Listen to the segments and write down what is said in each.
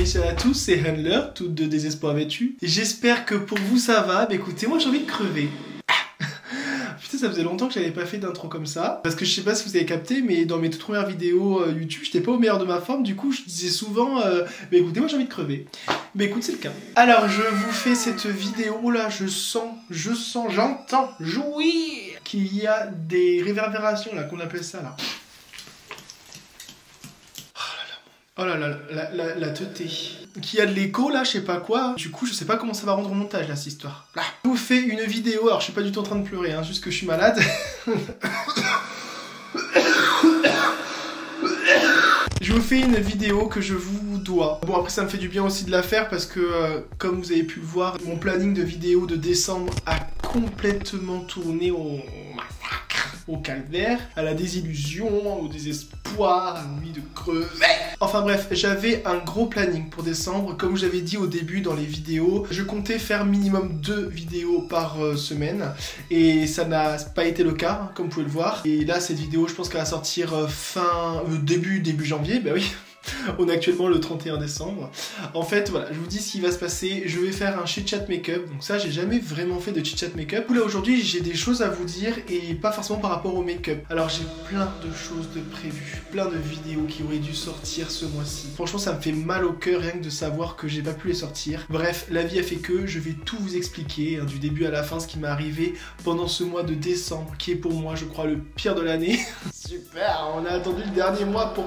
Salut à tous, c'est Handler, toutes de désespoir vêtues. J'espère que pour vous ça va. Bah écoutez, moi j'ai envie de crever. Putain, ça faisait longtemps que j'avais pas fait d'intro comme ça. Parce que je sais pas si vous avez capté, mais dans mes toutes premières vidéos YouTube, j'étais pas au meilleur de ma forme. Du coup, je disais souvent, bah écoutez, moi j'ai envie de crever. Bah écoute, c'est le cas. Alors, je vous fais cette vidéo là, j'entends jouir qu'il y a des réverbérations là, qu'on appelle ça là. Oh là là, la teuté. Qu'il y a de l'écho là, je sais pas quoi. Du coup, je sais pas comment ça va rendre au montage là, cette histoire. Là. Je vous fais une vidéo, alors je suis pas du tout en train de pleurer, hein, juste que je suis malade. Je vous fais une vidéo que je vous dois. Bon, après ça me fait du bien aussi de la faire parce que, comme vous avez pu le voir, mon planning de vidéo de décembre a complètement tourné au massacre, au calvaire, à la désillusion, au désespoir, à l'envie de crever. Enfin bref, j'avais un gros planning pour décembre. Comme je l'avais dit au début dans les vidéos, je comptais faire minimum 2 vidéos par semaine. Et ça n'a pas été le cas, hein, comme vous pouvez le voir. Et là, cette vidéo, je pense qu'elle va sortir début janvier, bah oui. On est actuellement le 31 décembre. En fait, voilà, je vous dis ce qui va se passer. Je vais faire un chit-chat make-up. Donc ça, j'ai jamais vraiment fait de chit-chat make-up. Là, aujourd'hui, j'ai des choses à vous dire et pas forcément par rapport au make-up. Alors, j'ai plein de choses de prévues. Plein de vidéos qui auraient dû sortir ce mois-ci. Franchement, ça me fait mal au cœur rien que de savoir que j'ai pas pu les sortir. Bref, la vie a fait que je vais tout vous expliquer, hein, du début à la fin, ce qui m'est arrivé pendant ce mois de décembre, qui est pour moi, je crois, le pire de l'année. Super, on a attendu le dernier mois pour...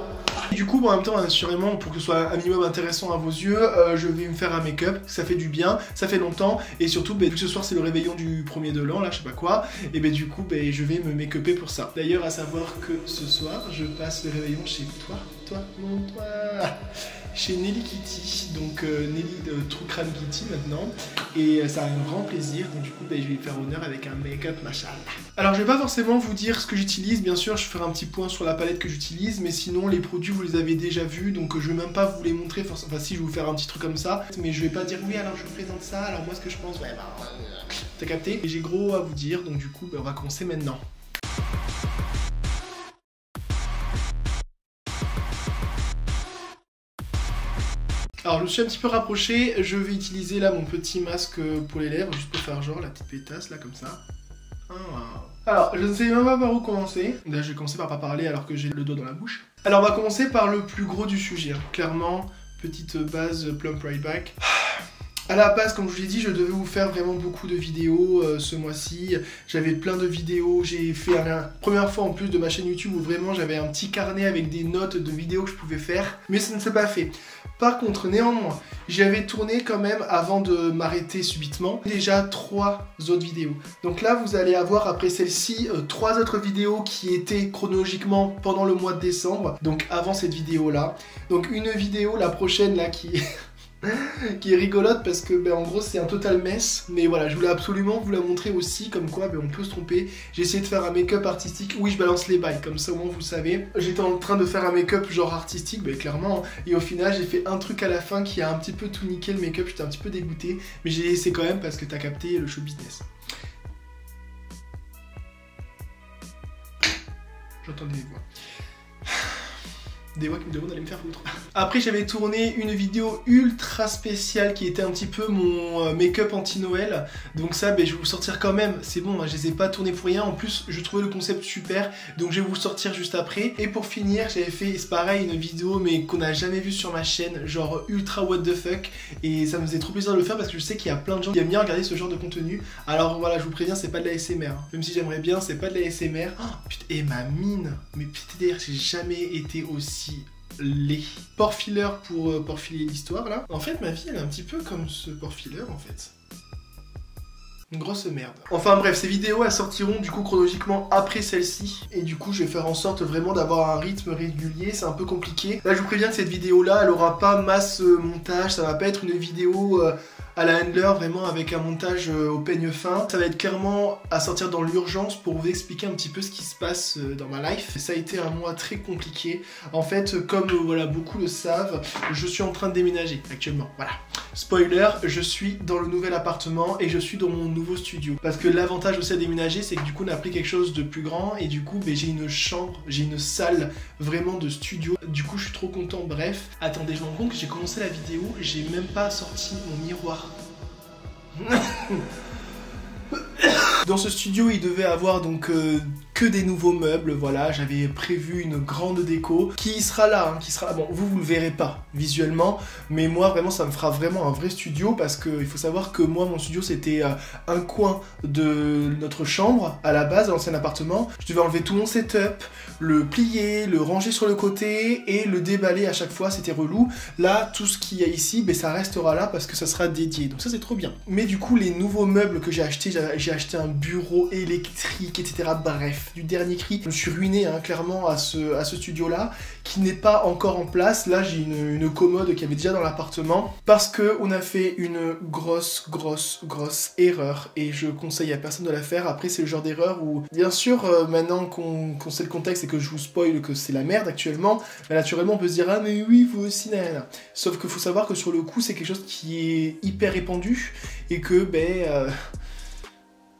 Du coup, bon, en même temps, assurément, pour que ce soit un minimum intéressant à vos yeux, je vais me faire un make-up, ça fait du bien, ça fait longtemps, et surtout, vu que ce soir c'est le réveillon du 1er de l'an, là, je sais pas quoi, et ben du coup, je vais me make-upper pour ça. D'ailleurs, à savoir que ce soir, je passe le réveillon chez toi, chez Nelly Kitty, donc Nelly de True Crime Kitty maintenant, et ça a un grand plaisir, donc du coup je vais lui faire honneur avec un make-up machallah. Alors je vais pas forcément vous dire ce que j'utilise, bien sûr je ferai un petit point sur la palette que j'utilise, mais sinon les produits vous les avez déjà vus, donc je vais même pas vous les montrer, enfin si je vais vous faire un petit truc comme ça, mais je vais pas dire oui alors je vous présente ça, alors moi ce que je pense, ouais bah t'as capté, et j'ai gros à vous dire, donc du coup on va commencer maintenant. Alors je me suis un petit peu rapproché, je vais utiliser là mon petit masque pour les lèvres, juste pour faire genre la petite pétasse là comme ça. Alors je ne sais même pas par où commencer. Là je vais commencer par pas parler alors que j'ai le doigt dans la bouche. Alors on va commencer par le plus gros du sujet, hein. Clairement, petite base Plump Right Back. À la base, comme je vous l'ai dit, je devais vous faire vraiment beaucoup de vidéos ce mois-ci. J'avais plein de vidéos, j'ai fait la première fois en plus de ma chaîne YouTube où vraiment j'avais un petit carnet avec des notes de vidéos que je pouvais faire, mais ça ne s'est pas fait. Par contre, néanmoins, j'avais tourné quand même avant de m'arrêter subitement déjà 3 autres vidéos. Donc là, vous allez avoir après celle-ci 3 autres vidéos qui étaient chronologiquement pendant le mois de décembre, donc avant cette vidéo-là. Donc une vidéo, la prochaine là qui est rigolote parce que en gros c'est un total mess, mais voilà je voulais absolument vous la montrer aussi comme quoi on peut se tromper. J'ai essayé de faire un make-up artistique, oui je balance les bails comme ça au moins vous le savez. J'étais en train de faire un make-up genre artistique, clairement, et au final j'ai fait un truc à la fin qui a un petit peu tout niqué le make-up, j'étais un petit peu dégoûté, mais j'ai laissé quand même parce que t'as capté le show business. J'entends des voix. Des voix qui me demandent d'aller me faire foutre. Après j'avais tourné une vidéo ultra spéciale qui était un petit peu mon make-up anti-Noël. Donc ça je vais vous sortir quand même, c'est bon, hein, je les ai pas tournés pour rien. En plus je trouvais le concept super, donc je vais vous sortir juste après. Et pour finir j'avais fait, c'est pareil, une vidéo mais qu'on n'a jamais vue sur ma chaîne, genre ultra what the fuck. Et ça me faisait trop plaisir de le faire parce que je sais qu'il y a plein de gens qui aiment bien regarder ce genre de contenu. Alors voilà, je vous préviens, c'est pas de la ASMR, hein. Même si j'aimerais bien, c'est pas de la ASMR. Oh, putain, et ma mine, mais putain d'ailleurs j'ai jamais été aussi laid. Port filler pour filer l'histoire là. En fait ma vie elle est un petit peu comme ce port filler en fait. Une grosse merde. Enfin bref, ces vidéos elles sortiront du coup chronologiquement après celle-ci. Et du coup je vais faire en sorte vraiment d'avoir un rythme régulier, c'est un peu compliqué. Là je vous préviens que cette vidéo là elle aura pas masse montage, ça va pas être une vidéo à la Handler, vraiment avec un montage au peigne fin. Ça va être clairement à sortir dans l'urgence pour vous expliquer un petit peu ce qui se passe dans ma life. Ça a été un mois très compliqué. En fait, comme voilà, beaucoup le savent, je suis en train de déménager actuellement. Voilà. Spoiler, je suis dans le nouvel appartement et je suis dans mon nouveau studio. Parce que l'avantage aussi à déménager, c'est que du coup on a pris quelque chose de plus grand et du coup j'ai une chambre, j'ai une salle vraiment de studio. Du coup je suis trop content, bref. Attendez, je me rends compte que j'ai commencé la vidéo, j'ai même pas sorti mon miroir. Dans ce studio, il devait avoir donc que des nouveaux meubles, voilà, j'avais prévu une grande déco qui sera là, qui sera là. Bon, vous le verrez pas visuellement, mais moi vraiment ça me fera vraiment un vrai studio parce que il faut savoir que moi mon studio c'était un coin de notre chambre à la base, l'ancien appartement. Je devais enlever tout mon setup, le plier, le ranger sur le côté et le déballer à chaque fois, c'était relou. Là, tout ce qu'il y a ici, ben, ça restera là parce que ça sera dédié, donc ça c'est trop bien. Mais du coup, les nouveaux meubles que j'ai acheté un bureau électrique, etc. Bref, du dernier cri. Je me suis ruiné hein, clairement à ce studio-là, qui n'est pas encore en place. Là, j'ai une commode qui avait déjà dans l'appartement, parce qu'on a fait une grosse erreur, et je conseille à personne de la faire. Après, c'est le genre d'erreur où, bien sûr, maintenant qu'on sait le contexte et que je vous spoil que c'est la merde actuellement, bah, naturellement, on peut se dire « Ah, mais oui, vous aussi, nanana ». Sauf qu'il faut savoir que sur le coup, c'est quelque chose qui est hyper répandu, et que,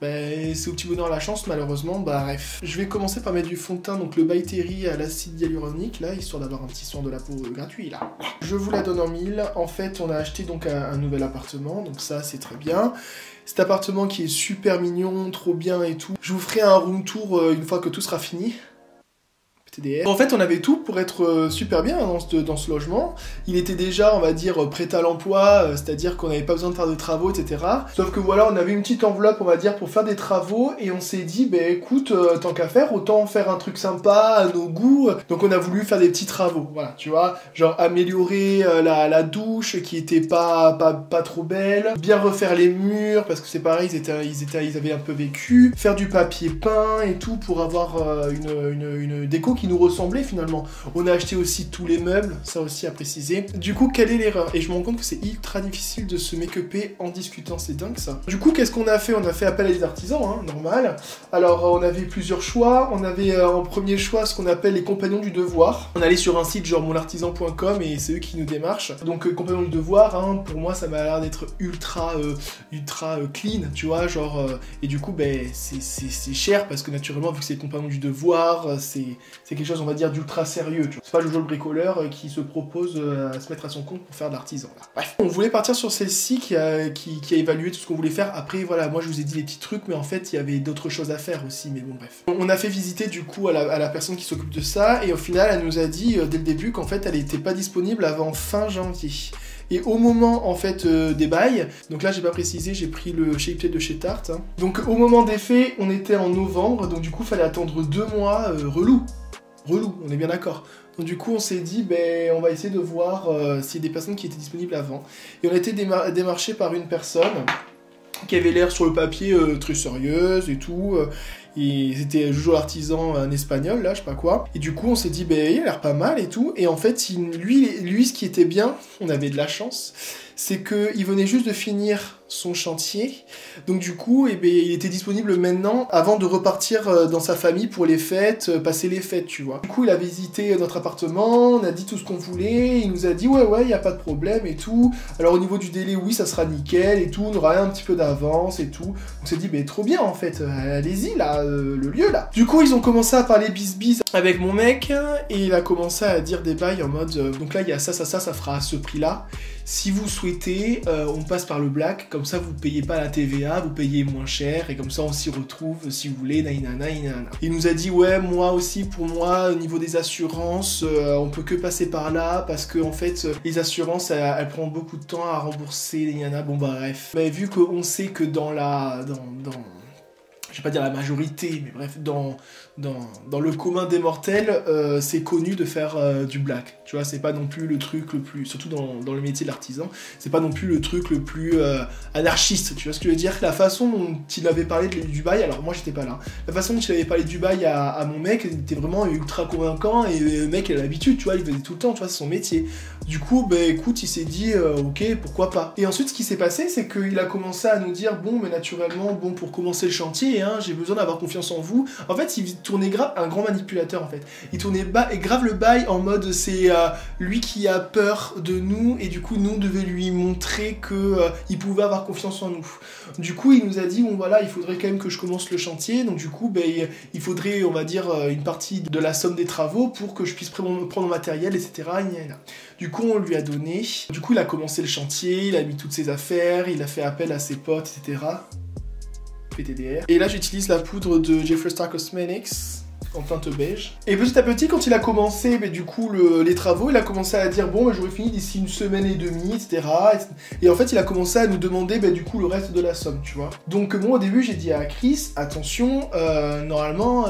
c'est au petit bonheur la chance malheureusement, bref. Je vais commencer par mettre du fond de teint, donc le By Terry à l'acide hyaluronique là, histoire d'avoir un petit soin de la peau gratuit là. Je vous la donne en mille. En fait on a acheté donc un nouvel appartement, donc ça c'est très bien. Cet appartement qui est super mignon, trop bien et tout. Je vous ferai un room tour une fois que tout sera fini. En fait, on avait tout pour être super bien dans ce logement. Il était déjà, on va dire, prêt à l'emploi, c'est-à-dire qu'on n'avait pas besoin de faire de travaux, etc. Sauf que voilà, on avait une petite enveloppe, on va dire, pour faire des travaux, et on s'est dit, écoute, tant qu'à faire, autant faire un truc sympa, à nos goûts. Donc on a voulu faire des petits travaux, voilà, tu vois, genre améliorer la douche, qui était pas trop belle, bien refaire les murs, parce que c'est pareil, ils avaient un peu vécu, faire du papier peint et tout, pour avoir une déco qui nous ressemblait finalement. On a acheté aussi tous les meubles, ça aussi à préciser. Du coup, quelle est l'erreur? Et je me rends compte que c'est ultra difficile de se make-upper en discutant, c'est dingue ça. Du coup, qu'est-ce qu'on a fait? On a fait appel à des artisans, hein, normal. Alors, on avait plusieurs choix. On avait en premier choix ce qu'on appelle les compagnons du devoir. On allait sur un site genre monartisan.com et c'est eux qui nous démarchent. Donc, compagnons du devoir, hein, pour moi, ça m'a l'air d'être ultra clean, tu vois, genre... et du coup, c'est cher parce que naturellement, vu que c'est les compagnons du devoir, c'est quelque chose, on va dire, d'ultra sérieux. C'est pas le jeu de bricoleur qui se propose à se mettre à son compte pour faire de l'artisan. Bref, on voulait partir sur celle-ci qui a évalué tout ce qu'on voulait faire. Après, voilà, moi je vous ai dit les petits trucs, mais en fait, il y avait d'autres choses à faire aussi, mais bon, bref. On a fait visiter du coup à la personne qui s'occupe de ça, et au final, elle nous a dit dès le début qu'en fait, elle était pas disponible avant fin janvier. Et au moment en fait des bails, donc là j'ai pas précisé, j'ai pris le Shape Tape de chez Tarte. Hein. Donc au moment des faits, on était en novembre, donc du coup fallait attendre 2 mois, relou, on est bien d'accord. Donc du coup on s'est dit, on va essayer de voir s'il y a des personnes qui étaient disponibles avant. Et on a été démarché par une personne qui avait l'air sur le papier très sérieuse et tout. Et c'était Jojo l'artisan, un espagnol, là, je sais pas quoi. Et du coup, on s'est dit, il a l'air pas mal et tout. Et en fait, lui, ce qui était bien, on avait de la chance, c'est qu'il venait juste de finir son chantier. Donc du coup, il était disponible maintenant, avant de repartir dans sa famille pour les fêtes, passer les fêtes, tu vois. Du coup, il a visité notre appartement, on a dit tout ce qu'on voulait, il nous a dit, ouais, y a pas de problème et tout. Alors au niveau du délai, oui, ça sera nickel et tout, on aura un petit peu d'avance et tout. On s'est dit, trop bien en fait, allez-y là, le lieu là. Du coup, ils ont commencé à parler bis avec mon mec, et il a commencé à dire des bails en mode, donc là, il y a ça fera à ce prix-là. Si vous souhaitez, on passe par le black, comme ça vous payez pas la TVA, vous payez moins cher, et comme ça on s'y retrouve si vous voulez, naïnana. Il nous a dit, ouais, moi aussi, pour moi, au niveau des assurances, on peut que passer par là, parce que en fait, les assurances, elles prennent beaucoup de temps à rembourser, naïnana, bon bref. Mais vu qu'on sait que je vais pas dire la majorité, mais bref, dans le commun des mortels, c'est connu de faire du black. Tu vois, c'est pas non plus le truc le plus... Surtout dans le métier de l'artisan, c'est pas non plus le truc le plus anarchiste. Tu vois ce que je veux dire? La façon dont il avait parlé du bail, alors moi j'étais pas là, la façon dont il avait parlé du bail à mon mec, il était vraiment ultra convaincant, et le mec il a l'habitude, tu vois, il faisait tout le temps, tu vois, c'est son métier. Du coup, écoute, il s'est dit, ok, pourquoi pas. Et ensuite, ce qui s'est passé, c'est qu'il a commencé à nous dire, bon, mais naturellement, bon, pour commencer le chantier, hein, j'ai besoin d'avoir confiance en vous. En fait, il tournait grave un grand manipulateur en fait. Il tournait grave le bail en mode c'est lui qui a peur de nous et du coup nous on devait lui montrer que il pouvait avoir confiance en nous. Du coup il nous a dit bon voilà il faudrait quand même que je commence le chantier, donc du coup ben, il faudrait on va dire une partie de la somme des travaux pour que je puisse prendre mon matériel, etc. Du coup on lui a donné, du coup il a commencé le chantier, il a mis toutes ses affaires, il a fait appel à ses potes, etc. PTDR. Et là j'utilise la poudre de Jeffree Star Cosmetics en teinte beige. Et petit à petit, quand il a commencé, du coup, les travaux, il a commencé à dire bon, j'aurais fini d'ici 1 semaine et demie, etc. Et en fait, il a commencé à nous demander du coup le reste de la somme, tu vois. Donc moi, au début, j'ai dit à Chris, attention, normalement,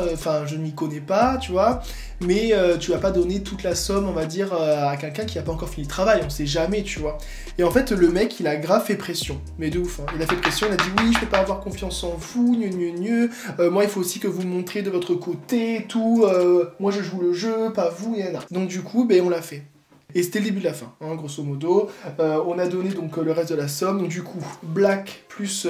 je ne m'y connais pas, tu vois, mais tu vas pas donner toute la somme, on va dire, à quelqu'un qui a pas encore fini le travail, on sait jamais, tu vois. Et en fait, le mec, il a grave fait pression, mais de ouf, hein. Il a fait pression, il a dit oui, je peux pas avoir confiance en vous, moi, il faut aussi que vous me montriez de votre côté, tout, moi je joue le jeu, pas vous, et donc du coup, on l'a fait. Et c'était le début de la fin, hein, grosso modo. On a donné donc le reste de la somme, donc du coup, Black plus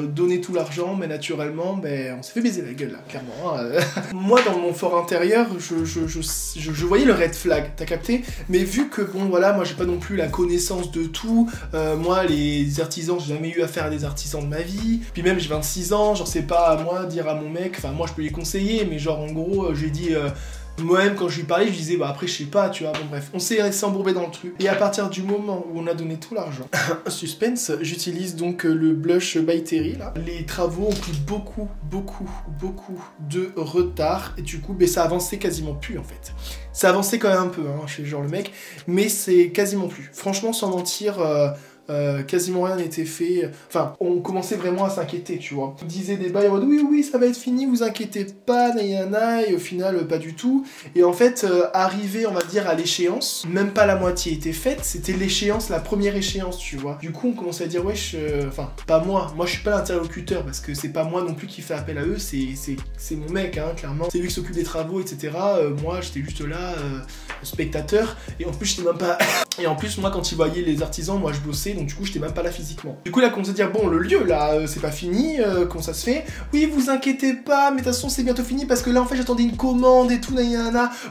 donner tout l'argent, mais naturellement, on s'est fait baiser la gueule, là, clairement. Hein. Moi, dans mon fort intérieur, je voyais le red flag, t'as capté? Mais vu que, bon, voilà, moi, j'ai pas non plus la connaissance de tout, moi, les artisans, j'ai jamais eu affaire à des artisans de ma vie, puis même, j'ai 26 ans, genre, c'est pas à moi dire à mon mec, enfin, moi, je peux les conseiller, mais genre, en gros, j'ai dit... Moi-même, quand je lui parlais, je disais, après, je sais pas, tu vois, bon, bref. On s'est embourbé dans le truc. Et à partir du moment où on a donné tout l'argent, suspense, j'utilise donc le blush by Terry, là. Les travaux ont pris beaucoup de retard. Et du coup, ça avançait quasiment plus, en fait. Ça avançait quand même un peu, hein, chez genre le mec. Mais c'est quasiment plus. Franchement, sans mentir... quasiment rien n'était fait. Enfin, on commençait vraiment à s'inquiéter, tu vois. On disait des bails en mode oui, ça va être fini, vous inquiétez pas, et au final, pas du tout. Et en fait, arrivé, on va dire, à l'échéance, même pas la moitié était faite, c'était l'échéance, la première échéance, tu vois. Du coup, on commençait à dire, wesh, pas moi je suis pas l'interlocuteur, parce que c'est pas moi non plus qui fait appel à eux, c'est mon mec, hein, clairement. C'est lui qui s'occupe des travaux, etc. Moi, j'étais juste là, spectateur, et en plus, j'étais même pas... Et en plus, moi, quand ils voyaient les artisans, moi, je bossais, donc du coup, j'étais même pas là physiquement. Du coup, là, commence à dire, bon, le lieu, là, c'est pas fini, comment ça se fait? Oui, vous inquiétez pas, mais de toute façon, c'est bientôt fini, parce que là, en fait, j'attendais une commande et tout,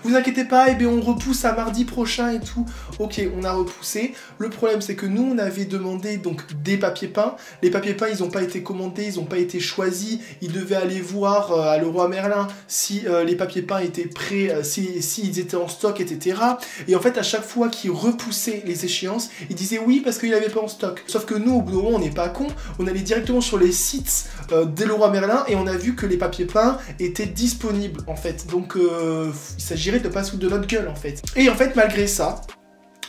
vous inquiétez pas, et on repousse à mardi prochain et tout. Ok, on a repoussé. Le problème, c'est que nous, on avait demandé, donc, des papiers peints. Les papiers peints, ils ont pas été commandés, ils ont pas été choisis. Ils devaient aller voir à Leroy Merlin si les papiers peints étaient prêts, s'ils étaient en stock, etc. Et en fait, à chaque fois qu'ils repoussaient les échéances, ils disaient oui parce qu'il avait pas en stock. Sauf que nous, au bout d'un moment, on n'est pas cons, on allait directement sur les sites des Leroy Merlin et on a vu que les papiers peints étaient disponibles en fait. Donc il s'agirait de pas se foutre de notre gueule en fait. Et en fait, malgré ça,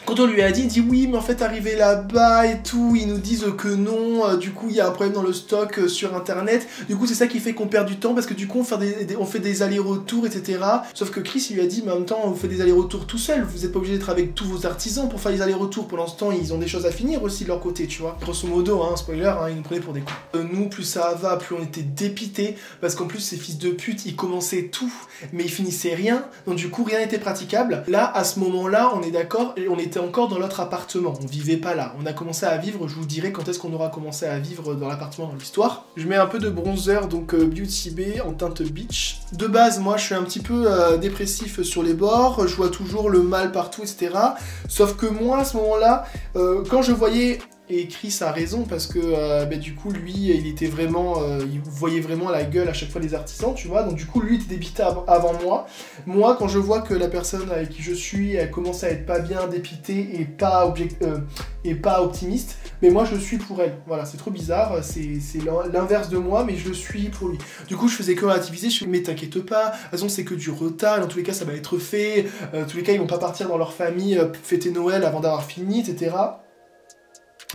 quand on lui a dit, il dit oui, mais en fait, arrivé là-bas et tout, ils nous disent que non, du coup, il y a un problème dans le stock sur Internet. Du coup, c'est ça qui fait qu'on perd du temps, parce que du coup, on fait des allers-retours, etc. Sauf que Chris, il lui a dit, mais en même temps, vous faites des allers-retours tout seul, vous n'êtes pas obligé d'être avec tous vos artisans pour faire les allers-retours. Pendant ce temps, ils ont des choses à finir aussi de leur côté, tu vois. Grosso modo, hein, spoiler, hein, ils nous prenaient pour des cons. Nous, plus ça va, plus on était dépités, parce qu'en plus, ces fils de pute, ils commençaient tout, mais ils finissaient rien, donc du coup, rien n'était praticable. Là, à ce moment-là, on est d'accord, et on était encore dans l'autre appartement, on vivait pas là, on a commencé à vivre, je vous dirai quand est-ce qu'on aura commencé à vivre dans l'appartement dans l'histoire. Je mets un peu de bronzer, donc Beauty Bay en teinte beach. De base, moi je suis un petit peu dépressif sur les bords, je vois toujours le mal partout, etc. Sauf que moi à ce moment-là, quand je voyais... Et Chris a raison parce que du coup lui il était vraiment il voyait vraiment la gueule à chaque fois des artisans, tu vois, donc du coup lui il était dépité avant moi. Moi quand je vois que la personne avec qui je suis elle commence à être pas bien, dépitée et pas optimiste, mais moi je suis pour elle, voilà, c'est trop bizarre, c'est l'inverse de moi mais je le suis pour lui. Du coup je faisais que relativiser, je fais mais t'inquiète pas, de toute façon c'est que du retard, dans tous les cas ça va être fait, dans tous les cas ils vont pas partir dans leur famille fêter Noël avant d'avoir fini, etc.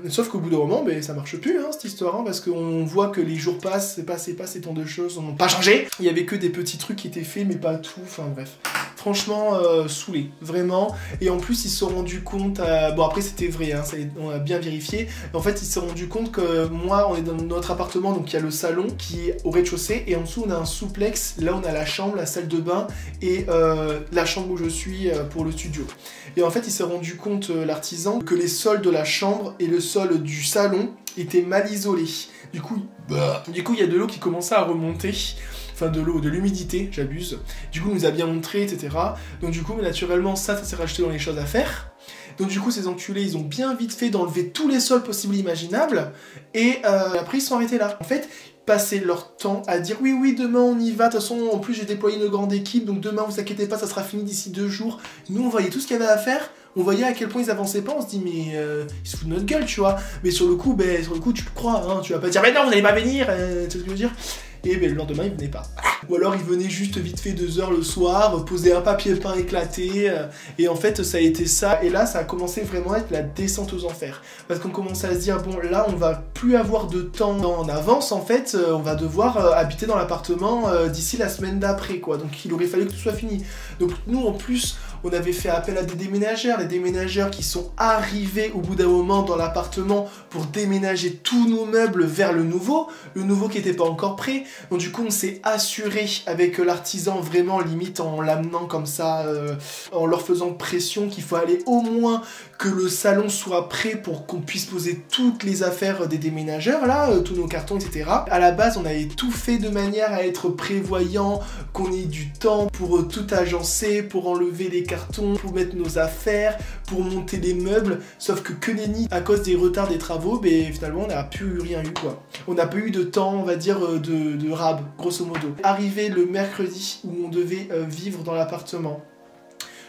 Sauf qu'au bout d'un moment, ça marche plus, hein, cette histoire, hein, parce qu'on voit que les jours passent, c'est pas tant de choses n'ont pas changé. Il y avait que des petits trucs qui étaient faits, mais pas tout, enfin bref. Franchement, saoulé, vraiment. Et en plus, ils se sont rendus compte... Bon, après, c'était vrai, hein, on a bien vérifié. En fait, ils se sont rendus compte que moi, on est dans notre appartement, donc il y a le salon qui est au rez-de-chaussée. Et en dessous, on a un souplex. Là, on a la chambre, la salle de bain et la chambre où je suis pour le studio. Et en fait, il s'est rendu compte, l'artisan, que les sols de la chambre et le sol du salon étaient mal isolés. Du coup, il y a de l'eau qui commençait à remonter. Enfin, de l'eau, de l'humidité, j'abuse. Du coup, on nous a bien montré, etc. Donc du coup, naturellement, ça s'est rajouté dans les choses à faire. Donc du coup, ces enculés, ils ont bien vite fait d'enlever tous les sols possibles et imaginables. Et après, ils sont arrêtés là. En fait, passer leur temps à dire oui, demain on y va. De toute façon, en plus, j'ai déployé une grande équipe. Donc demain, vous inquiétez pas, ça sera fini d'ici 2 jours. Nous, on voyait tout ce qu'il y avait à faire. On voyait à quel point ils avançaient pas. On se dit, mais ils se foutent de notre gueule, tu vois. Mais sur le coup, tu le crois. Hein. Tu vas pas dire, mais non, vous n'allez pas venir. Tu sais ce que je veux dire? Et le lendemain, il venait pas. Ou alors, il venait juste vite fait 2 heures le soir, poser un papier peint éclaté. Et en fait, ça a été ça. Et là, ça a commencé vraiment à être la descente aux enfers. Parce qu'on commençait à se dire, bon, là, on va plus avoir de temps en avance. En fait, on va devoir habiter dans l'appartement d'ici la semaine d'après, quoi. Donc, il aurait fallu que tout soit fini. Donc, nous, en plus... On avait fait appel à des déménageurs, les déménageurs qui sont arrivés au bout d'un moment dans l'appartement pour déménager tous nos meubles vers le nouveau qui n'était pas encore prêt. Donc du coup on s'est assuré avec l'artisan vraiment limite en l'amenant comme ça, en leur faisant pression qu'il faut aller au moins que le salon soit prêt pour qu'on puisse poser toutes les affaires des déménageurs là, tous nos cartons, etc. À la base on avait tout fait de manière à être prévoyant, qu'on ait du temps pour tout agencer, pour enlever les cartons, pour mettre nos affaires, pour monter les meubles, sauf que nenni, à cause des retards des travaux, finalement on n'a plus rien eu quoi. On n'a pas eu de temps, on va dire, de rab, grosso modo. Arrivé le mercredi où on devait vivre dans l'appartement,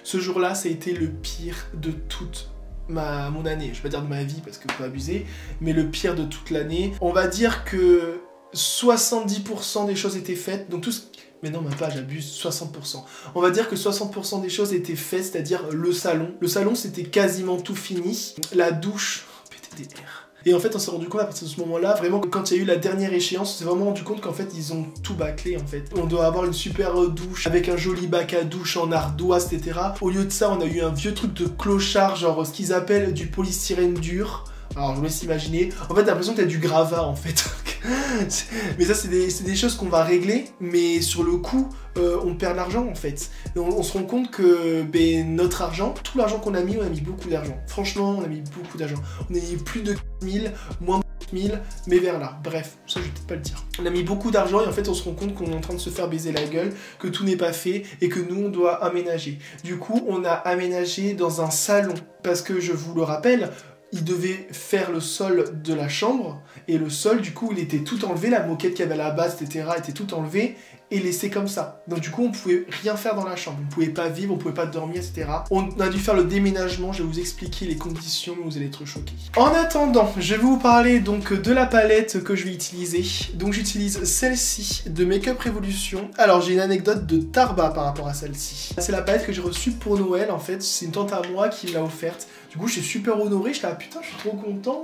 ce jour-là ça a été le pire de toute mon année. Je vais pas dire de ma vie parce que faut abuser, mais le pire de toute l'année. On va dire que 70% des choses étaient faites, donc tout ce... Mais non, même pas, j'abuse, 60%. On va dire que 60% des choses étaient faites, c'est-à-dire le salon. Le salon, c'était quasiment tout fini. La douche, PTDR. Et en fait, on s'est rendu compte à partir de ce moment-là, vraiment, quand il y a eu la dernière échéance, on s'est vraiment rendu compte qu'en fait, ils ont tout bâclé, en fait. On doit avoir une super douche, avec un joli bac à douche en ardoise, etc. Au lieu de ça, on a eu un vieux truc de clochard, genre ce qu'ils appellent du polystyrène dur. Alors, je vous laisse imaginer. En fait, t'as l'impression que t'as du gravat, en fait. Mais ça, c'est des choses qu'on va régler, mais sur le coup, on perd de l'argent, en fait. On se rend compte que notre argent, tout l'argent qu'on a mis, on a mis beaucoup d'argent. Franchement, on a mis beaucoup d'argent. On a mis plus de 1000, moins de 1000, mais vers là. Bref, ça, je vais peut-être pas le dire. On a mis beaucoup d'argent et en fait, on se rend compte qu'on est en train de se faire baiser la gueule, que tout n'est pas fait et que nous, on doit aménager. Du coup, on a aménagé dans un salon, parce que, je vous le rappelle, il devait faire le sol de la chambre, et le sol, du coup, il était tout enlevé, la moquette qu'il y avait à la base, etc., était tout enlevé, et laissé comme ça. Donc du coup, on pouvait rien faire dans la chambre, on pouvait pas vivre, on pouvait pas dormir, etc. On a dû faire le déménagement, je vais vous expliquer les conditions, vous allez être choqués. En attendant, je vais vous parler donc de la palette que je vais utiliser. Donc j'utilise celle-ci de Make-up Revolution. Alors j'ai une anecdote de Tarba par rapport à celle-ci. C'est la palette que j'ai reçue pour Noël, en fait, c'est une tante à moi qui me l'a offerte. Du coup, je suis super honoré, je suis là, putain, je suis trop content.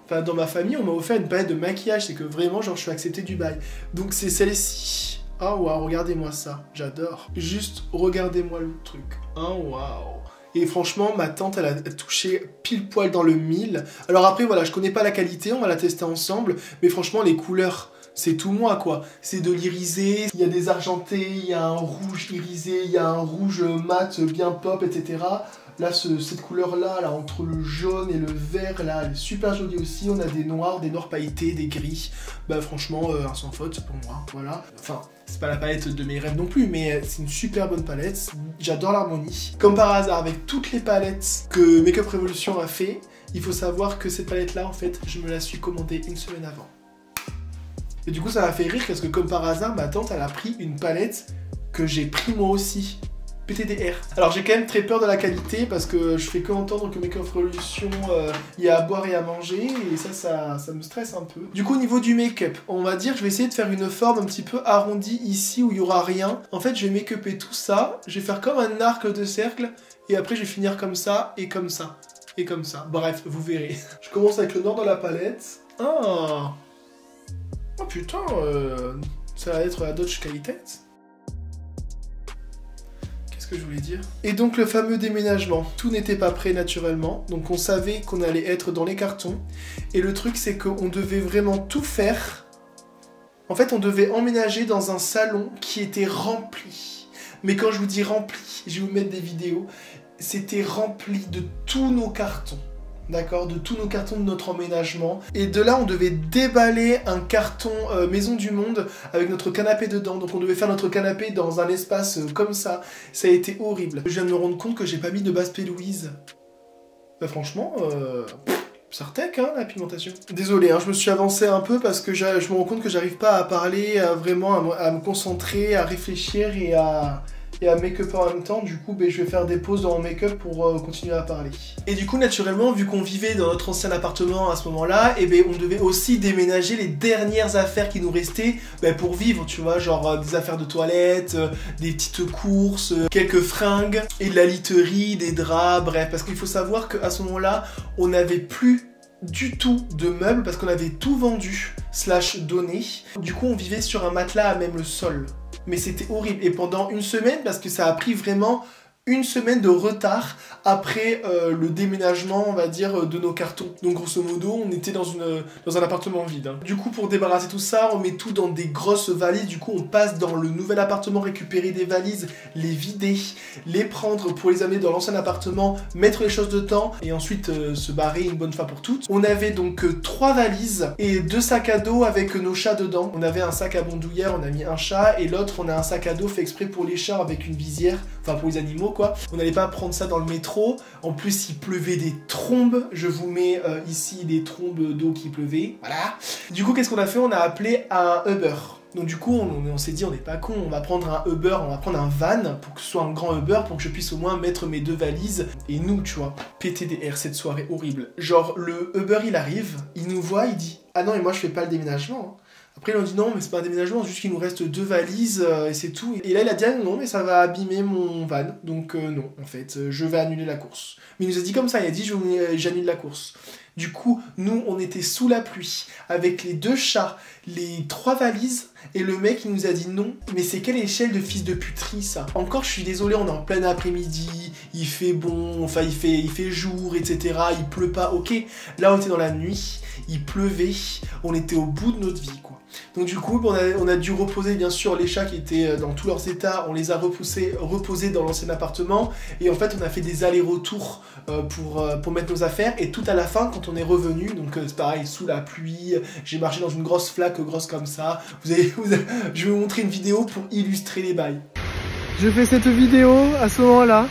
Enfin, dans ma famille, on m'a offert une palette de maquillage, c'est que vraiment, genre, je suis accepté du bail. Donc, c'est celle-ci. Oh, waouh, regardez-moi ça, j'adore. Juste, regardez-moi le truc. Oh, waouh. Et franchement, ma tante, elle a touché pile poil dans le 1000. Alors après, voilà, je connais pas la qualité, on va la tester ensemble. Mais franchement, les couleurs, c'est tout moi, quoi. C'est de l'irisé, il y a des argentés, il y a un rouge irisé, il y a un rouge mat bien pop, etc. Là, cette couleur-là, là, entre le jaune et le vert, là, elle est super jolie aussi. On a des noirs pailletés, des gris. Bah franchement, un sans faute pour moi, voilà. Enfin, c'est pas la palette de mes rêves non plus, mais c'est une super bonne palette. J'adore l'harmonie. Comme par hasard, avec toutes les palettes que Make-up Revolution a fait, il faut savoir que cette palette-là, en fait, je me la suis commandée une semaine avant. Et du coup, ça m'a fait rire parce que comme par hasard, ma tante, elle a pris une palette que j'ai pris moi aussi. PTDR. Alors j'ai quand même très peur de la qualité parce que je fais que entendre que Make-up Revolution, il y a à boire et à manger et ça me stresse un peu. Du coup au niveau du make-up, on va dire je vais essayer de faire une forme un petit peu arrondie ici où il y aura rien. En fait je vais make-upper tout ça, je vais faire comme un arc de cercle et après je vais finir comme ça et comme ça et comme ça. Bref, vous verrez. Je commence avec le nord de la palette. Ah. Oh putain, ça va être la Dodge Qualität. que je voulais dire? Et donc le fameux déménagement, tout n'était pas prêt naturellement, donc on savait qu'on allait être dans les cartons, et le truc c'est qu'on devait vraiment tout faire. En fait on devait emménager dans un salon qui était rempli, mais quand je vous dis rempli, je vais vous mettre des vidéos, c'était rempli de tous nos cartons. D'accord, de tous nos cartons de notre emménagement. Et de là, on devait déballer un carton Maison du Monde avec notre canapé dedans. Donc on devait faire notre canapé dans un espace comme ça. Ça a été horrible. Je viens de me rendre compte que j'ai pas mis de base P-Louise. Bah franchement, Sartec, hein, la pigmentation. Désolé, hein, je me suis avancé un peu parce que je me rends compte que j'arrive pas à parler, vraiment à me concentrer, à réfléchir et à make-up en même temps. Du coup, je vais faire des pauses dans mon make-up pour continuer à parler. Et du coup, naturellement, vu qu'on vivait dans notre ancien appartement à ce moment-là, on devait aussi déménager les dernières affaires qui nous restaient pour vivre, tu vois, genre des affaires de toilette, des petites courses, quelques fringues, et de la literie, des draps, bref. Parce qu'il faut savoir qu'à ce moment-là, on n'avait plus du tout de meubles parce qu'on avait tout vendu / donné. Du coup, on vivait sur un matelas à même le sol. Mais c'était horrible. Et pendant une semaine, parce que ça a pris vraiment une semaine de retard après le déménagement, on va dire, de nos cartons. Donc grosso modo, on était dans un appartement vide. Hein. Du coup, pour débarrasser tout ça, on met tout dans des grosses valises. Du coup, on passe dans le nouvel appartement, récupérer des valises, les vider, les prendre pour les amener dans l'ancien appartement, mettre les choses dedans et ensuite se barrer une bonne fois pour toutes. On avait donc 3 valises et 2 sacs à dos avec nos chats dedans. On avait un sac à bandoulière, on a mis un chat, et l'autre, on a un sac à dos fait exprès pour les chats avec une visière, enfin pour les animaux quoi. On n'allait pas prendre ça dans le métro. En plus, il pleuvait des trombes. Je vous mets ici des trombes d'eau qui pleuvaient. Voilà. Du coup, qu'est-ce qu'on a fait? On a appelé un Uber. Donc du coup, on s'est dit, on n'est pas con, on va prendre un Uber, on va prendre un van pour que ce soit un grand Uber pour que je puisse au moins mettre mes 2 valises. Et nous, tu vois, PTDR, cette soirée horrible. Genre, le Uber, il arrive, il nous voit, il dit, ah non, et moi, je fais pas le déménagement. Hein. Après, ils ont dit non, mais c'est pas un déménagement, juste qu'il nous reste 2 valises et c'est tout. Et là, il a dit ah, non, mais ça va abîmer mon van. Donc, non, en fait, je vais annuler la course. Mais il nous a dit comme ça, il a dit j'annule la course. Du coup, nous, on était sous la pluie, avec les 2 chats, les 3 valises, et le mec, il nous a dit non. Mais c'est quelle échelle de fils de puterie, ça? Encore, je suis désolé, on est en plein après-midi, il fait bon, enfin, il fait jour, etc. Il pleut pas, ok. Là, on était dans la nuit, il pleuvait, on était au bout de notre vie, quoi. Donc du coup, on a dû reposer bien sûr les chats qui étaient dans tous leurs états, on les a reposés dans l'ancien appartement, et en fait on a fait des allers-retours pour mettre nos affaires, et tout à la fin quand on est revenu, donc c'est pareil, sous la pluie, j'ai marché dans une grosse flaque grosse comme ça, je vais vous montrer une vidéo pour illustrer les bails. Je fais cette vidéo à ce moment-là,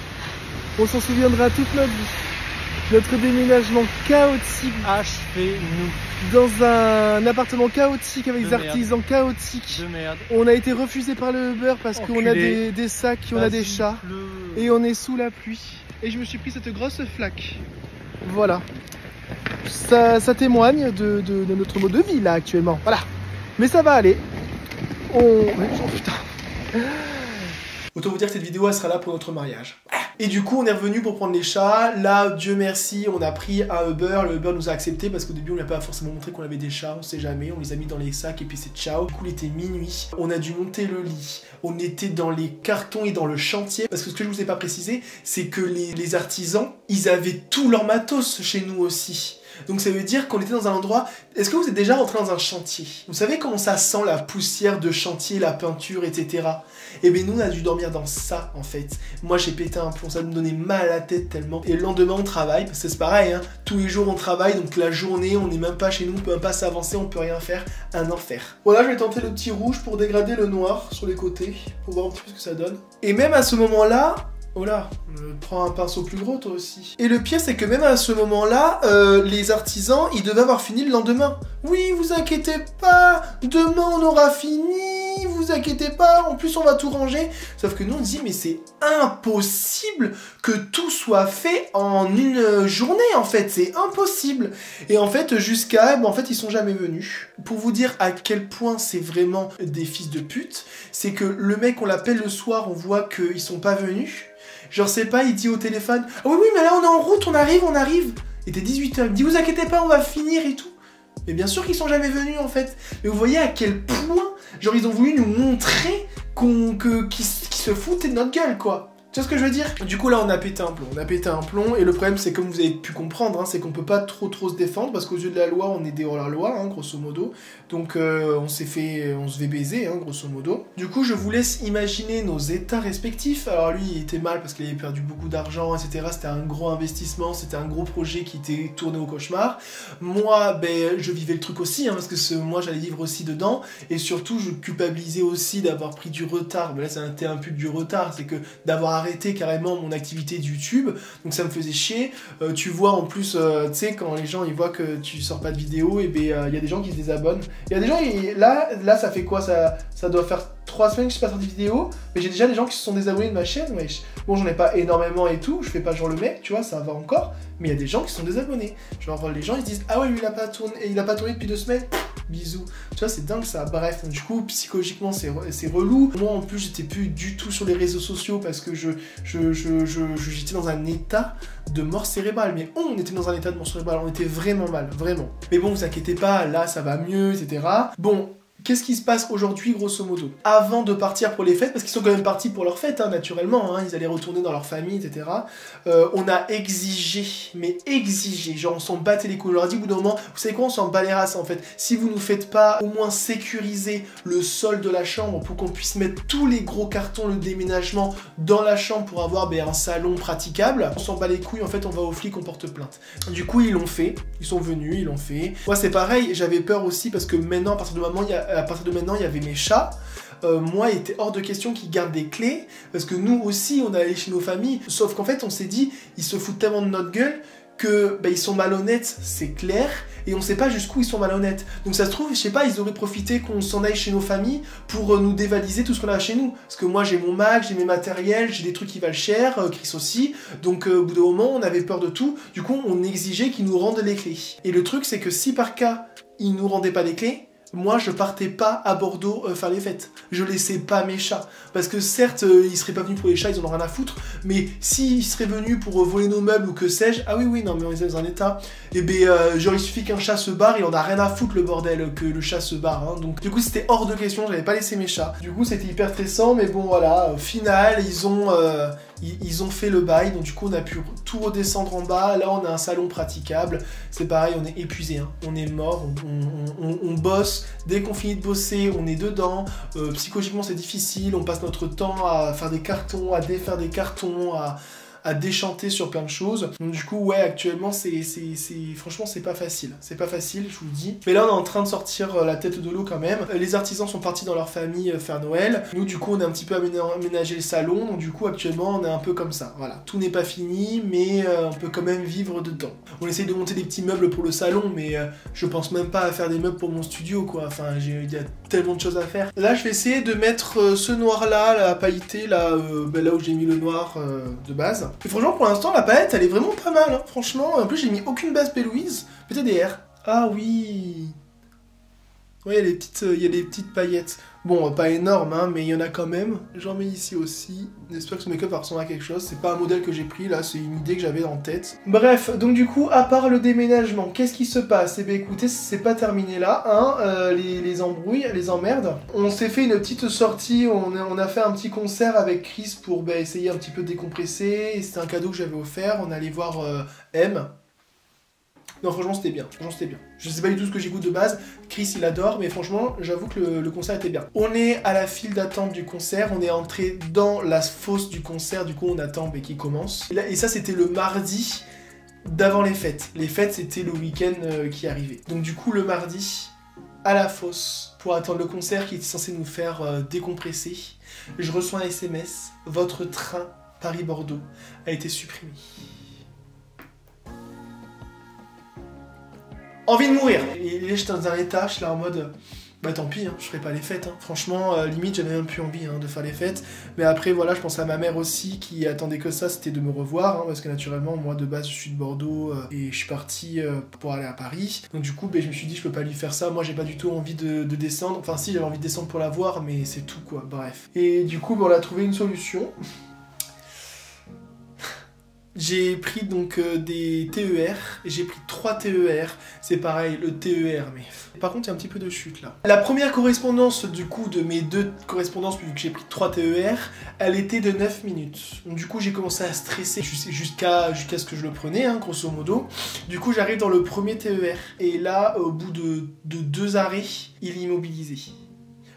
on s'en souviendra toute notre vie. Notre déménagement chaotique. Achevez-nous. Dans un appartement chaotique avec des artisans chaotiques. De merde. On a été refusé par le Uber parce qu'on a des sacs, on a des chats. Et on est sous la pluie. Et je me suis pris cette grosse flaque. Voilà. Ça témoigne de notre mode de vie là actuellement. Voilà. Mais ça va aller. Oh putain. Autant vous dire que cette vidéo elle sera là pour notre mariage. Et du coup on est revenu pour prendre les chats. Là Dieu merci on a pris un Uber. Le Uber nous a accepté parce qu'au début on n'a pas forcément montré qu'on avait des chats. On sait jamais. On les a mis dans les sacs et puis c'est ciao. Du coup il était minuit. On a dû monter le lit. On était dans les cartons et dans le chantier. Parce que ce que je vous ai pas précisé c'est que les artisans ils avaient tout leur matos chez nous aussi. Donc ça veut dire qu'on était dans un endroit... Est-ce que vous êtes déjà rentré dans un chantier? Vous savez comment ça sent la poussière de chantier, la peinture, etc. Et bien nous on a dû dormir dans ça en fait. Moi j'ai pété un plomb, ça me donnait mal à la tête tellement. Et le lendemain on travaille, parce que c'est pareil, hein. Tous les jours on travaille, donc la journée on n'est même pas chez nous, on peut même pas s'avancer, on peut rien faire. Un enfer. Voilà, je vais tenter le petit rouge pour dégrader le noir sur les côtés, pour voir un petit peu ce que ça donne. Et même à ce moment-là... Oh là, prends un pinceau plus gros toi aussi. Et le pire c'est que même à ce moment-là, les artisans, ils devaient avoir fini le lendemain. Oui, vous inquiétez pas, demain on aura fini, vous inquiétez pas, en plus on va tout ranger. Sauf que nous on dit mais c'est impossible que tout soit fait en une journée en fait, c'est impossible. Et en fait jusqu'à, en fait ils sont jamais venus. Pour vous dire à quel point c'est vraiment des fils de pute, c'est que le mec on l'appelle le soir, on voit qu'ils sont pas venus. Genre c'est pas, il dit au téléphone « Oui, oui, mais là on est en route, on arrive. » Et t'es 18h, il me dit « Vous inquiétez pas, on va finir et tout. » Mais bien sûr qu'ils sont jamais venus en fait. Mais vous voyez à quel point, genre ils ont voulu nous montrer qu'ils se foutaient de notre gueule quoi. Tu vois ce que je veux dire? Du coup là on a pété un plomb, et le problème c'est comme vous avez pu comprendre, hein, c'est qu'on peut pas trop se défendre parce qu'aux yeux de la loi on est des hors-la-loi, hein, grosso modo, donc on se fait baiser, hein, grosso modo. Du coup je vous laisse imaginer nos états respectifs. Alors lui il était mal parce qu'il avait perdu beaucoup d'argent, etc. C'était un gros investissement, c'était un gros projet qui était tourné au cauchemar. Moi ben je vivais le truc aussi, hein, parce que moi j'allais vivre aussi dedans, et surtout je culpabilisais aussi d'avoir pris du retard. Ben là c'était un peu du retard, c'est que d'avoir arrêté carrément mon activité de YouTube, donc ça me faisait chier. Tu vois en plus, tu sais, quand les gens ils voient que tu sors pas de vidéo, et ben il y a des gens qui se désabonnent. Il y a des gens, là ça fait quoi, ça doit faire 3 semaines que je suis pas sorti de vidéo, mais j'ai déjà des gens qui se sont désabonnés de ma chaîne, wesh. Bon, j'en ai pas énormément et tout, je fais pas genre le mec, tu vois, ça va encore, mais il y a des gens qui sont désabonnés. Genre les gens ils se disent ah ouais lui il a pas tourné depuis 2 semaines. Bisous. Tu vois, c'est dingue ça. Bref, du coup, psychologiquement, c'est relou. Moi, en plus, j'étais plus du tout sur les réseaux sociaux parce que j'étais dans un état de mort cérébrale. Mais on était dans un état de mort cérébrale. On était vraiment mal, vraiment. Mais bon, vous inquiétez pas, là, ça va mieux, etc. Bon. Qu'est-ce qui se passe aujourd'hui, grosso modo? Avant de partir pour les fêtes, parce qu'ils sont quand même partis pour leurs fêtes, hein, naturellement, hein, ils allaient retourner dans leur famille, etc. On a exigé, genre on s'en battait les couilles. On leur a dit au bout d'un moment, vous savez quoi, on s'en bat les races en fait. Si vous nous faites pas au moins sécuriser le sol de la chambre pour qu'on puisse mettre tous les gros cartons, le déménagement dans la chambre pour avoir un salon praticable, on s'en bat les couilles, en fait on va aux flics, on porte plainte. Du coup ils l'ont fait, ils sont venus, ils l'ont fait. Moi c'est pareil, j'avais peur aussi parce que maintenant, à partir de maintenant, il y avait mes chats. Moi, il était hors de question qu'ils gardent des clés, parce que nous aussi, on allait chez nos familles. Sauf qu'en fait, on s'est dit, ils se foutent tellement de notre gueule que ils sont malhonnêtes, c'est clair, et on sait pas jusqu'où ils sont malhonnêtes. Donc ça se trouve, je sais pas, ils auraient profité qu'on s'en aille chez nos familles pour nous dévaliser tout ce qu'on a chez nous. Parce que moi, j'ai mon Mac, j'ai mes matériels, j'ai des trucs qui valent cher, Chris aussi. Donc au bout d'un moment, on avait peur de tout. Du coup, on exigeait qu'ils nous rendent les clés. Et le truc, c'est que si par cas, ils nous rendaient pas les clés, moi je partais pas à Bordeaux faire les fêtes. Je laissais pas mes chats. Parce que certes, ils seraient pas venus pour les chats, ils en ont rien à foutre. Mais s'ils seraient venus pour voler nos meubles ou que sais-je, ah oui, non mais on est dans un état. Et genre il suffit qu'un chat se barre, il en a rien à foutre le bordel que le chat se barre. Hein. Donc du coup c'était hors de question, j'avais pas laissé mes chats. Du coup c'était hyper stressant, mais bon voilà, au final ils ont fait le bail, donc du coup on a pu tout redescendre en bas. Là on a un salon praticable, c'est pareil, on est épuisé, hein. On est mort, on bosse, dès qu'on finit de bosser on est dedans, psychologiquement c'est difficile, on passe notre temps à faire des cartons, à défaire des cartons, à déchanter sur plein de choses. Donc du coup ouais, actuellement franchement c'est pas facile, je vous le dis. Mais là on est en train de sortir la tête de l'eau quand même. Les artisans sont partis dans leur famille faire Noël. Nous du coup on a un petit peu aménagé le salon, donc du coup actuellement on est un peu comme ça. Voilà, tout n'est pas fini, mais on peut quand même vivre dedans. On essaye de monter des petits meubles pour le salon, mais je pense même pas à faire des meubles pour mon studio quoi. Enfin il y a tellement de choses à faire. Là je vais essayer de mettre ce noir là, la pailleté là, là où j'ai mis le noir de base. Et franchement, pour l'instant, la palette, elle est vraiment pas mal, hein. Franchement, en plus, j'ai mis aucune base P-Louise, PTDR. Ah oui. Ouais, il y a des petites paillettes. Bon, pas énorme, hein, mais il y en a quand même. J'en mets ici aussi. J'espère que ce make-up va ressembler à quelque chose. C'est pas un modèle que j'ai pris, là, c'est une idée que j'avais en tête. Bref, donc du coup, à part le déménagement, qu'est-ce qui se passe? Eh bien, écoutez, c'est pas terminé là, hein, les embrouilles, les emmerdes. On s'est fait une petite sortie, on a fait un petit concert avec Chris pour essayer un petit peu de décompresser. Et c'était un cadeau que j'avais offert. On allait voir M. Non, franchement, c'était bien. Je sais pas du tout ce que j'écoute de base. Chris, il adore, mais franchement, j'avoue que le concert était bien. On est à la file d'attente du concert. On est entré dans la fosse du concert. Du coup, on attend qu'il commence. Et ça, c'était le mardi d'avant les fêtes. Les fêtes, c'était le week-end qui arrivait. Donc, du coup, le mardi, à la fosse, pour attendre le concert qui était censé nous faire décompresser, je reçois un SMS. Votre train Paris-Bordeaux a été supprimé. Envie de mourir. Et là, j'étais dans un état, je suis là en mode, bah tant pis, hein, je ferai pas les fêtes. Hein. Franchement, limite, j'avais même plus envie de faire les fêtes. Mais après, voilà, je pense à ma mère aussi, qui attendait que ça, c'était de me revoir. Hein, parce que naturellement, moi, de base, je suis de Bordeaux et je suis parti pour aller à Paris. Donc du coup, je me suis dit, je peux pas lui faire ça. Moi, j'ai pas du tout envie de descendre. Enfin, si, j'avais envie de descendre pour la voir, mais c'est tout, quoi. Bref. Et du coup, on a trouvé une solution. J'ai pris donc des TER, j'ai pris 3 TER, c'est pareil, le TER, mais... Par contre, il y a un petit peu de chute là. La première correspondance du coup de mes 2 correspondances, vu que j'ai pris 3 TER, elle était de 9 minutes. Donc du coup, j'ai commencé à stresser jusqu'à ce que je le prenais, hein, grosso modo. Du coup, j'arrive dans le premier TER, et là, au bout de 2 arrêts, il est immobilisé.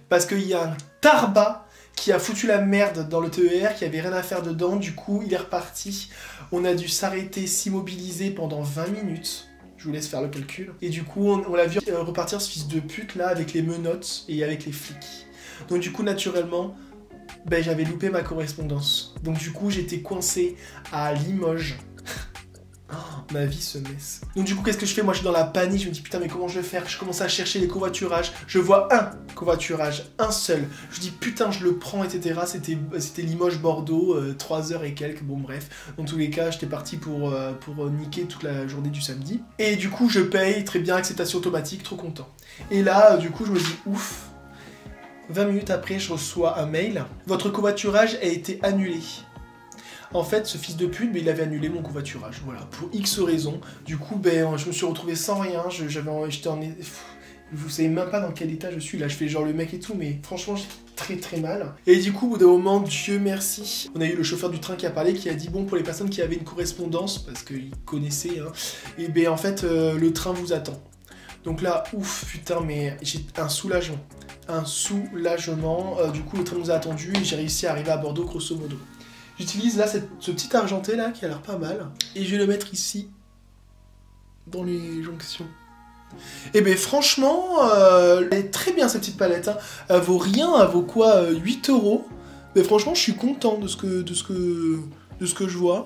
Parce qu'il y a un tarbat qui a foutu la merde dans le TER, qui avait rien à faire dedans, du coup il est reparti. On a dû s'arrêter, s'immobiliser pendant 20 minutes. Je vous laisse faire le calcul. Et du coup on l'a vu repartir ce fils de pute là avec les menottes et avec les flics. Donc du coup naturellement, ben, j'avais loupé ma correspondance. Donc du coup j'étais coincé à Limoges. Oh, ma vie se messe. Donc du coup qu'est-ce que je fais? Moi je suis dans la panique, je me dis putain mais comment je vais faire? Je commence à chercher les covoiturages, je vois un covoiturage, un seul. Je dis putain je le prends etc. C'était Limoges-Bordeaux, 3 heures et quelques, bon bref. Dans tous les cas j'étais parti pour niquer toute la journée du samedi. Et du coup je paye, très bien, acceptation automatique, trop content. Et là du coup je me dis ouf. 20 minutes après je reçois un mail. Votre covoiturage a été annulé. En fait, ce fils de pute, il avait annulé mon covoiturage, voilà, pour X raisons. Du coup, ben, je me suis retrouvé sans rien, vous savez même pas dans quel état je suis, là, je fais genre le mec et tout, mais franchement, j'ai très très mal. Et du coup, au bout d'un moment, Dieu merci, on a eu le chauffeur du train qui a parlé, qui a dit, bon, pour les personnes qui avaient une correspondance, parce qu'il connaissait, hein, et ben en fait, le train vous attend. Donc là, ouf, putain, mais j'ai un soulagement. Un soulagement, du coup, le train nous a attendu, et j'ai réussi à arriver à Bordeaux, grosso modo. J'utilise là ce petit argenté là qui a l'air pas mal. Et je vais le mettre ici. Dans les jonctions. Et ben franchement, elle est très bien cette petite palette. Hein. Elle vaut rien, elle vaut quoi 8 €. Mais franchement, je suis content de ce que je vois.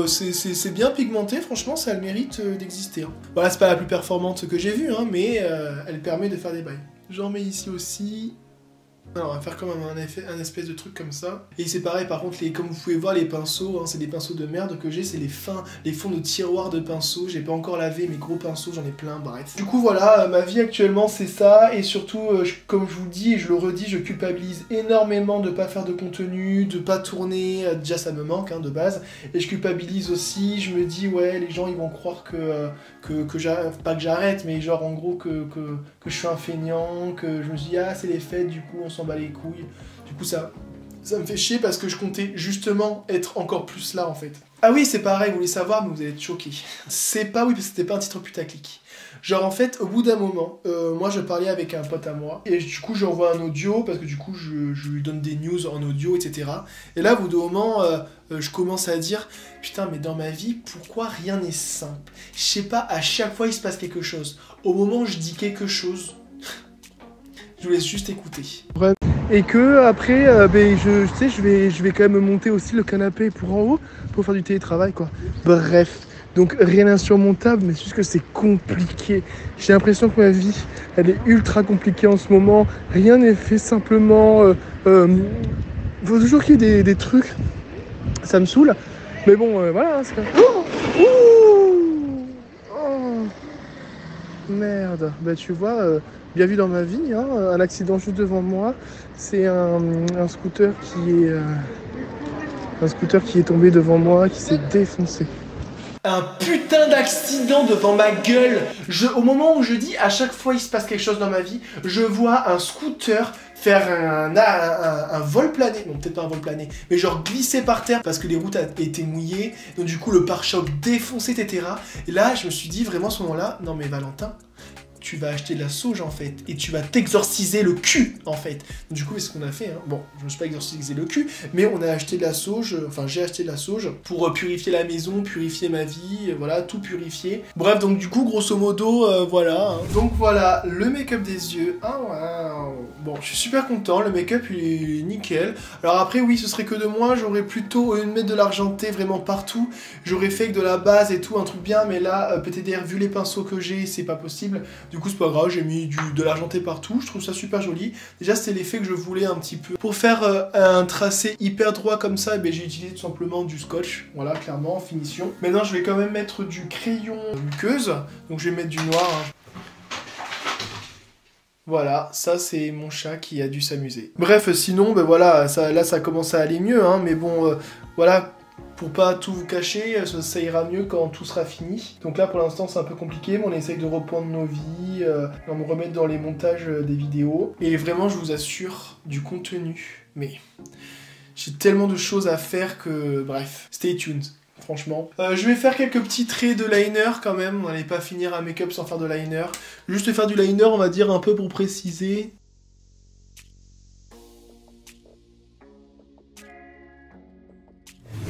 C'est bien pigmenté, franchement, ça a le mérite d'exister. Hein. Voilà, c'est pas la plus performante que j'ai vue, hein, mais elle permet de faire des bails. J'en mets ici aussi. Alors, on va faire quand même un espèce de truc comme ça. Et c'est pareil, par contre, comme vous pouvez voir, les pinceaux, hein, c'est des pinceaux de merde que j'ai, c'est les fonds de tiroir de pinceaux. J'ai pas encore lavé mes gros pinceaux, j'en ai plein, bref. Du coup, voilà, ma vie actuellement, c'est ça. Et surtout, comme je vous le dis et je le redis, je culpabilise énormément de pas faire de contenu, de pas tourner. Déjà, ça me manque, hein, de base. Et je culpabilise aussi, je me dis, ouais, les gens, ils vont croire que j'arrête, pas que j'arrête, mais genre, en gros, que je suis un feignant, que je me dis, ah, c'est les fêtes, du coup, on s'en bat les couilles. Du coup, ça me fait chier parce que je comptais justement être encore plus là, en fait. Ah oui, c'est pareil, vous voulez savoir, mais vous allez être choqués. C'est pas, oui, parce que c'était pas un titre putaclic. Genre, en fait, au bout d'un moment, moi, je parlais avec un pote à moi, et du coup, j'envoie un audio, parce que du coup, je lui donne des news en audio, etc. Et là, au bout d'un moment, je commence à dire, putain, mais dans ma vie, pourquoi rien n'est simple? Je sais pas, à chaque fois, il se passe quelque chose. Au moment où je dis quelque chose, je vous laisse juste écouter. Bref. Et que après, je vais quand même monter aussi le canapé pour en haut pour faire du télétravail, quoi. Bref, donc rien d'insurmontable, mais c'est juste que c'est compliqué. J'ai l'impression que ma vie, elle est ultra compliquée en ce moment. Rien n'est fait simplement. Faut toujours qu'il y ait des trucs. Ça me saoule. Mais bon, voilà. C'est oh merde. Bah tu vois. Bien vu dans ma vie, hein, un accident juste devant moi, c'est un scooter qui est tombé devant moi, qui s'est défoncé. Un putain d'accident devant ma gueule. Au moment où je dis, à chaque fois il se passe quelque chose dans ma vie, je vois un scooter faire un vol plané, non peut-être pas un vol plané, mais genre glisser par terre parce que les routes étaient mouillées, donc du coup le pare-choc défoncé, etc. Et là je me suis dit vraiment à ce moment-là, non mais Valentin, tu vas acheter de la sauge en fait, et tu vas t'exorciser le cul en fait. Du coup, c'est ce qu'on a fait, hein. Bon, je me suis pas exorcisé le cul, mais on a acheté de la sauge, enfin j'ai acheté de la sauge pour purifier la maison, purifier ma vie, voilà, tout purifier. Bref, donc du coup, grosso modo, voilà. Hein. Donc voilà, le make-up des yeux, ah waouh. Bon, je suis super content, le make-up il est nickel. Alors après, oui, ce serait que de moi, j'aurais plutôt, au lieu de mettre de l'argenté vraiment partout, j'aurais fait que de la base et tout, un truc bien, mais là, PTDR, vu les pinceaux que j'ai, c'est pas possible. Du coup, c'est pas grave, j'ai mis de l'argenté partout, je trouve ça super joli. Déjà, c'était l'effet que je voulais un petit peu. Pour faire un tracé hyper droit comme ça, j'ai utilisé tout simplement du scotch, voilà, clairement, en finition. Maintenant, je vais quand même mettre du crayon muqueuse, donc je vais mettre du noir. Hein. Voilà, ça c'est mon chat qui a dû s'amuser. Bref, sinon, ben voilà, là ça commence à aller mieux, hein, mais bon, voilà, pour pas tout vous cacher, ça ira mieux quand tout sera fini. Donc là pour l'instant c'est un peu compliqué, mais on essaye de reprendre nos vies, on me remettre dans les montages des vidéos. Et vraiment je vous assure, du contenu, mais j'ai tellement de choses à faire que bref, stay tuned. Franchement. Je vais faire quelques petits traits de liner quand même, on n'allait pas finir un make-up sans faire de liner. Juste faire du liner on va dire un peu pour préciser.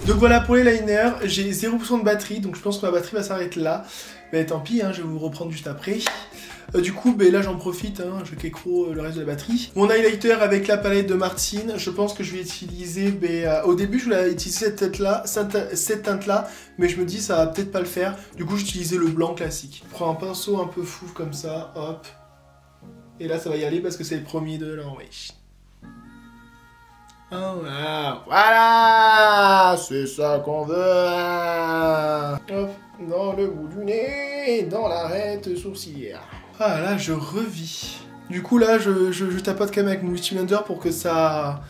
Donc voilà pour les liners, j'ai 0% de batterie, donc je pense que ma batterie va s'arrêter là. Mais tant pis, hein, je vais vous reprendre juste après. Du coup, là j'en profite, hein, je kécro le reste de la batterie. Mon highlighter avec la palette de Martine, je pense que je vais utiliser... au début je voulais utiliser cette teinte-là, mais je me dis ça va peut-être pas le faire. Du coup j'ai utilisé le blanc classique. Je prends un pinceau un peu fou comme ça, hop. Et là ça va y aller parce que c'est le premier de l'envoyer. Oh, voilà, c'est ça qu'on veut. Hop, dans le bout du nez, dans l'arête sourcilière. Ah là, je revis. Du coup là, je tapote quand même avec mon Beauty Blender pour que ça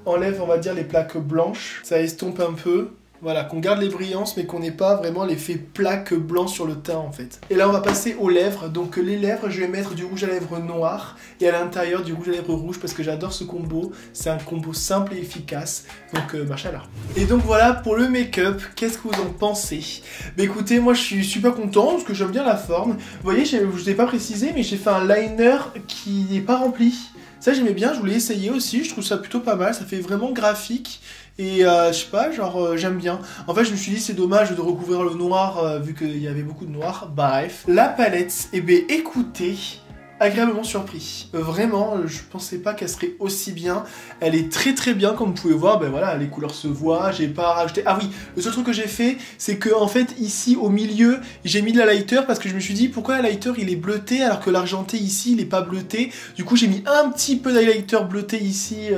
enlève, on va dire, les plaques blanches. Ça estompe un peu. Voilà, qu'on garde les brillances, mais qu'on n'ait pas vraiment l'effet plaque blanc sur le teint, en fait. Et là, on va passer aux lèvres. Donc, les lèvres, je vais mettre du rouge à lèvres noir et à l'intérieur du rouge à lèvres rouge parce que j'adore ce combo. C'est un combo simple et efficace. Donc, machallah. Et donc, voilà, pour le make-up, qu'est-ce que vous en pensez? Bah, écoutez, moi, je suis super content parce que j'aime bien la forme. Vous voyez, je ne vous ai pas précisé, mais j'ai fait un liner qui n'est pas rempli. Ça, j'aimais bien, je voulais essayer aussi. Je trouve ça plutôt pas mal. Ça fait vraiment graphique. Et je sais pas, genre j'aime bien. En fait je me suis dit c'est dommage de recouvrir le noir vu qu'il y avait beaucoup de noir. Bref. La palette, eh bien écoutez, agréablement surpris. Vraiment, je pensais pas qu'elle serait aussi bien. Elle est très très bien comme vous pouvez voir. Ben voilà, les couleurs se voient. J'ai pas rajouté... Ah oui, le seul truc que j'ai fait, c'est que en fait ici au milieu, j'ai mis de l'highlighter parce que je me suis dit pourquoi l'highlighter il est bleuté alors que l'argenté ici il est pas bleuté. Du coup j'ai mis un petit peu d'highlighter bleuté ici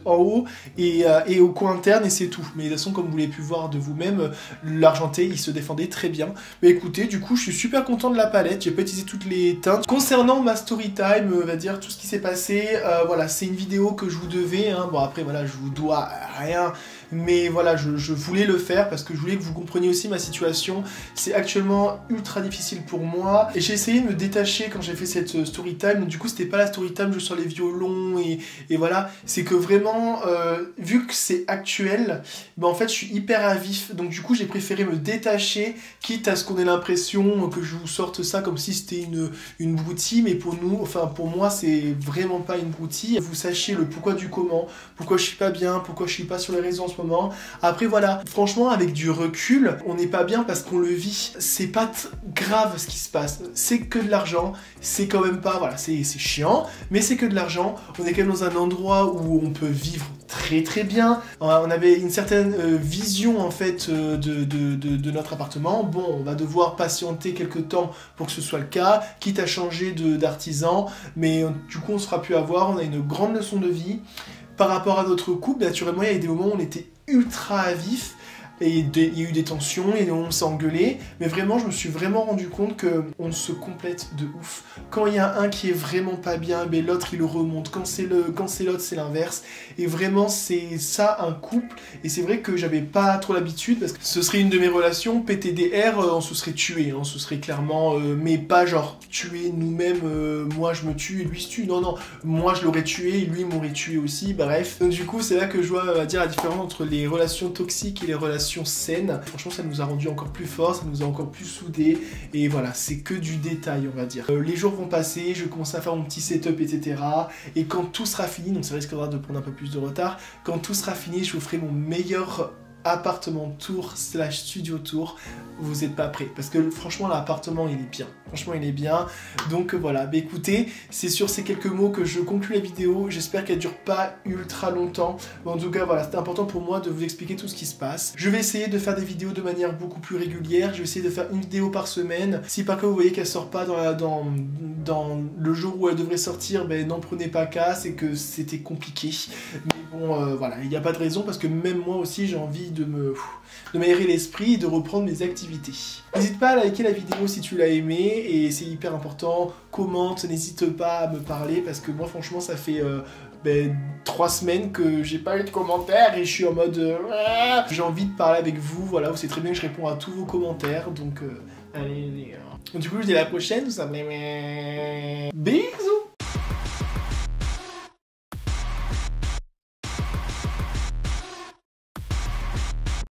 en haut et au coin interne et c'est tout. Mais de toute façon comme vous l'avez pu voir de vous-même, l'argenté il se défendait très bien. Mais écoutez, du coup je suis super content de la palette. J'ai pas utilisé toutes les teintes. Concernant ma story time, on va dire tout ce qui s'est passé, voilà, c'est une vidéo que je vous devais, hein. Bon après voilà, je vous dois rien, mais voilà, je voulais le faire parce que je voulais que vous compreniez aussi ma situation. C'est actuellement ultra difficile pour moi et j'ai essayé de me détacher quand j'ai fait cette story time. Donc du coup c'était pas la story time juste sur les violons et voilà, c'est que vraiment vu que c'est actuel, ben en fait je suis hyper à vif, donc du coup j'ai préféré me détacher quitte à ce qu'on ait l'impression que je vous sorte ça comme si c'était une broutille, mais pour nous, enfin pour moi c'est vraiment pas une broutille. Vous sachiez le pourquoi du comment, pourquoi je suis pas bien, pourquoi je suis pas sur les réseaux en ce moment. Après voilà, franchement avec du recul, on n'est pas bien parce qu'on le vit. C'est pas grave ce qui se passe, c'est que de l'argent, c'est quand même pas, voilà, c'est chiant, mais c'est que de l'argent. On est quand même dans un endroit où on peut vivre très très bien. On avait une certaine vision en fait de notre appartement. Bon, on va devoir patienter quelques temps pour que ce soit le cas, quitte à changer d'artisan, mais du coup on se fera plus avoir. On a une grande leçon de vie. Par rapport à notre couple, naturellement il y a des moments où on était ultra à vif, et il y a eu des tensions, et on s'est engueulé, mais vraiment je me suis vraiment rendu compte qu'on se complète de ouf. Quand il y a un qui est vraiment pas bien, ben l'autre il le remonte, quand c'est l'autre c'est l'inverse, et vraiment c'est ça un couple, et c'est vrai que j'avais pas trop l'habitude, parce que ce serait une de mes relations, PTDR, on se serait tué, on se serait clairement, mais pas genre tué nous-mêmes, moi je me tue et lui se tue, non non, moi je l'aurais tué et lui m'aurait tué aussi, bref. Donc du coup c'est là que je vois, on va dire, la différence entre les relations toxiques et les relations saines. Franchement ça nous a rendu encore plus fort, ça nous a encore plus soudés, et voilà, c'est que du détail on va dire. Les jours vont passer, je vais commencer à faire mon petit setup etc, et quand tout sera fini, donc ça risquera de prendre un peu plus de retard, quand tout sera fini je vous ferai mon meilleur appartement tour / studio tour. Vous n'êtes pas prêts parce que franchement l'appartement il est bien, franchement il est bien. Donc voilà, bah écoutez, c'est sur ces quelques mots que je conclue la vidéo. J'espère qu'elle dure pas ultra longtemps, mais en tout cas voilà, c'était important pour moi de vous expliquer tout ce qui se passe. Je vais essayer de faire des vidéos de manière beaucoup plus régulière. Je vais essayer de faire une vidéo par semaine. Si par cas vous voyez qu'elle sort pas dans le jour où elle devrait sortir, ben n'en prenez pas cas, c'est que c'était compliqué. Mais bon voilà, il n'y a pas de raison parce que même moi aussi j'ai envie de m'aérer l'esprit et de reprendre mes activités. N'hésite pas à liker la vidéo si tu l'as aimé, et c'est hyper important. Commente, n'hésite pas à me parler parce que moi franchement ça fait 3 semaines que j'ai pas eu de commentaires et je suis en mode j'ai envie de parler avec vous, voilà, vous savez très bien que je réponds à tous vos commentaires, donc allez. Du coup je dis à la prochaine, ça me...